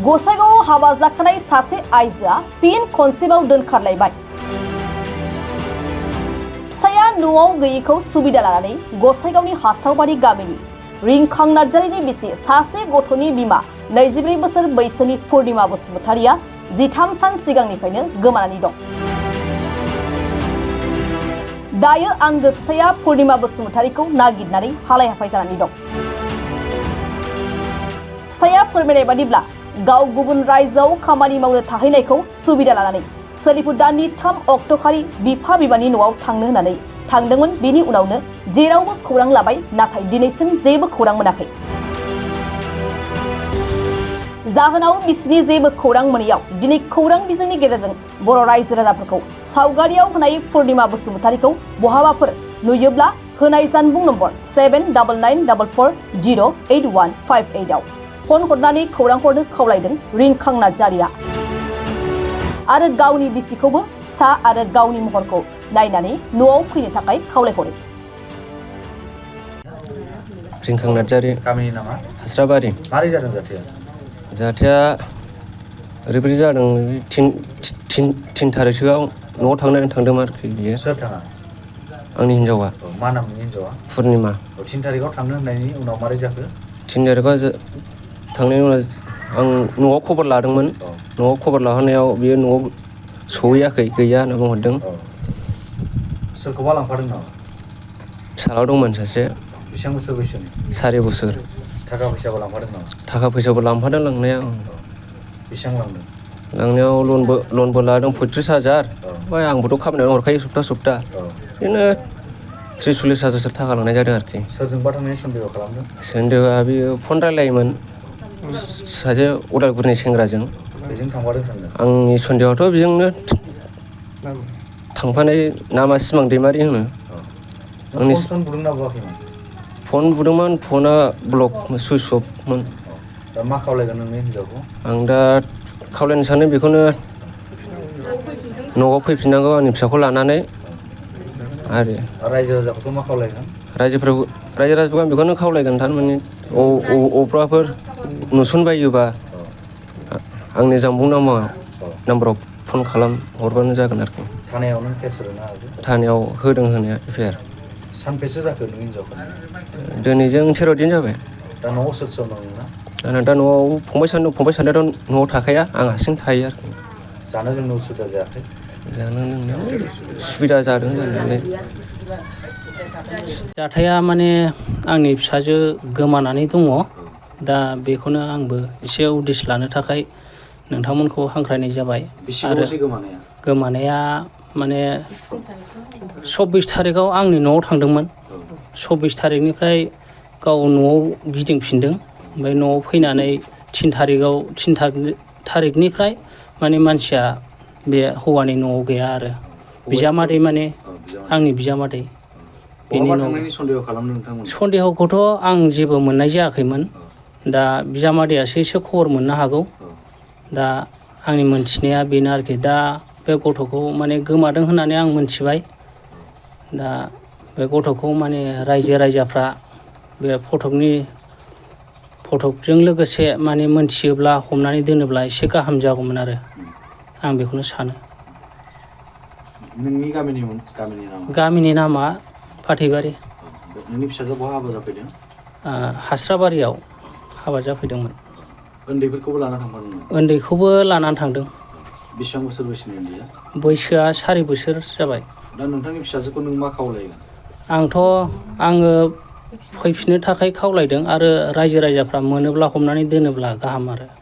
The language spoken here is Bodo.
गसाइगाव हाबा जाखानाय सासे आइजोआ फिन खनसेबाव दोनखारलायबाय। फिसाया न'आव गैयैखौ सुबिदा लानानै गसाइगावनि हास्रावबारि गामिनि रिंखां नार्जारिनि बिसि सासे गथ'नि बिमा 24 बोसोर बैसोनि पुर्णिमा बसुमतारिया 13 सान सिगांनिफ्रायनो गोमानानै दं। दायो आंगो फिसाया पुर्णिमा बसुमतारिखौ नागिरनानै हालाय हाफाय जानानै दं। फिसाया फोरमायनाय बादिब्ला गाव गुबुन रायजोआव खामानि मावनो थाहैनायखौ सुबिदा लानानै सोलिफु दाननि 3 अक्ट'खालि बिफा बिमानि न'आव थांनो होननानै थांदोंमोन। बेनि उनावनो जेरावबो खौरां लाबाय, नाथाय दिनैसिम जेबो खौरां मोनाखै। जाहोनाव बिसिनि जेबो खौरां मोनैयाव दिनै खौरां बिजोंनि गेजेरजों बर' रायजो राजाफोरखौ सावगारियाव होनाय पुर्णिमा बसुमतारिखौ बहाबाफोर नुयोब्ला होनाय जानबुं नम्बर 7999408158 आव फन हरनानै खौरां हरनो खावलायदों रिंखां नार्जारिया आरो गावनि बिसिखौबो फिसा आरो गावनि महरखौ नायनानै न'आव फैनो थाखाय खावलायहरो। रिंखां नार्जारि, गामिनि नामा हास्राबारि। मारै जादों जाथाया? जाथाया ओरैबायदि जादों, 3 थारिखसोआव न'आव थांनानै थांदोंमोन आरोखि बियो। सोर थाङा? आंनि हिन्जावा। मा नामनि हिन्जावा? पुर्णिमा। 3 थारिखआव थांनो होननायनि उनाव मारै जाखो? 3 थारिखआव थांनायनि उनाव आं न'आव खबर लादोंमोन। न'आव खबर लाहरनायाव बियो न'आव सहैयाखै, गैया होनना बुंहरदों। सोरखौबा लांफादों नामा? फिसाला दंमोन सासे। बेसेबां बोसोर बैसोनि? 4 बोसोर। थाखा फैसाबो लांफादों नामा? थाखा फैसाबो लांफादों लांनाया। बेसेबां लांदों? लांनायाव लनबो लादों 35,000। ओमफ्राय आंबोथ' खामानियाव हरखायो सप्ता। बिदिनो 30-40 थाखा लांनाय जादों आरोखि। सोरजोंबा थांनायनि सन्देह खालामदों? सन्देहआ बियो फन रायलायोमोन सासे उदालगुरिनि सेंग्राजों। बेजों थांफादों सानदों? आंनि सन्देहआथ' बेजोंनो थांफानाय नामा सिमां दैमारि होनो। आंनि फन बुदोंना बुआखैमोन? फन बुदोंमोन, फना ब्लक सुइस अफमोन। दा मा खावलायगोन नोंनि हिन्जावखौ? आं दा खावलायनो सानो बेखौनो, न'आव फैफिननांगौ आंनि फिसाखौ लानानै। आरो रायजो राजाखौथ' मा खावलायगोन? रायजो राजाफोरखौ आं बेखौनो खावलायगोन, थारमाने अबावबाफोर नुसनबायोबा आंनि जानबुं नाम्बाराव फन हरबानो जागोन आरोखि। थानायाव नों केस होदोंना होआखै? थानायाव होदों होनाया FIR। सानबेसे जाखो नों हिन्जावखौ? दिनैजों 13 दिन जाबाय। दा न'आव सोर दं नोंना? आंना दा न'आव फंबाय सानैयाथ' न'आव थाखाया, आं हारसिं थायो आरोखि। जानो लोंनो उसुबिदा जायाखै? जानो लोंनो सुबिदा जादों जानायालाय। जाथाया माने आंनि फिसाजो गोमानानै दङ। दा बेखौनो आंबो एसे उदिस लानो थाखाय नोंथांमोनखौ हांख्रायनाय जाबाय। आरो गोमानाया माने 24 थारिखआव आंनि न'आव थांदोंमोन। 24 थारिखनिफ्राय गाव न'आव गिदिंफिनदों। ओमफ्राय न'आव फैनानै 3 थारिखनिफ्राय माने मानसिया बे हौवानि न'आव गैया आरो। बिजामादै माने आंनि बिजामादै। बेनि न'आव सन्देहखौथ' आं जेबो मोननाय जायाखैमोन। दा बिजामादैयासो एसे खबर मोननो हागौ। दा आंनि मोनथिनाया बेनो आरोखि। दा बे गथ'खौ माने गोमादों होननानै आं मोनथिबाय। दा बे गथ'खौ माने रायजो राजाफ्रा बे फटकजों लोगोसे माने मोनथियोब्ला, हमनानै दोनोब्ला एसे गाहाम जागौमोन आरो आं बेखौनो सानो। नोंनि गामिनि नामा फाथैबारि। नोंनि फिसाजोआ बहा हाबा जाफैदों? हास्राबारियाव हाबा जाफैदोंमोन। उन्दैफोरखौबो लाना थांफादोंमोन? उन्दैखौबो लानानै थांदों। बेसेबां बोसोर बैसोनि उन्दैया? बैसोआ 4 बोसोर जाबाय। दा नोंथांनि फिसाजोखौ नों मा खावलायगोन? आङो फैफिननो थाखाय खावलायदों, आरो रायजो राजाफ्रा मोनोब्ला हमनानै दोनोब्ला गाहाम आरो।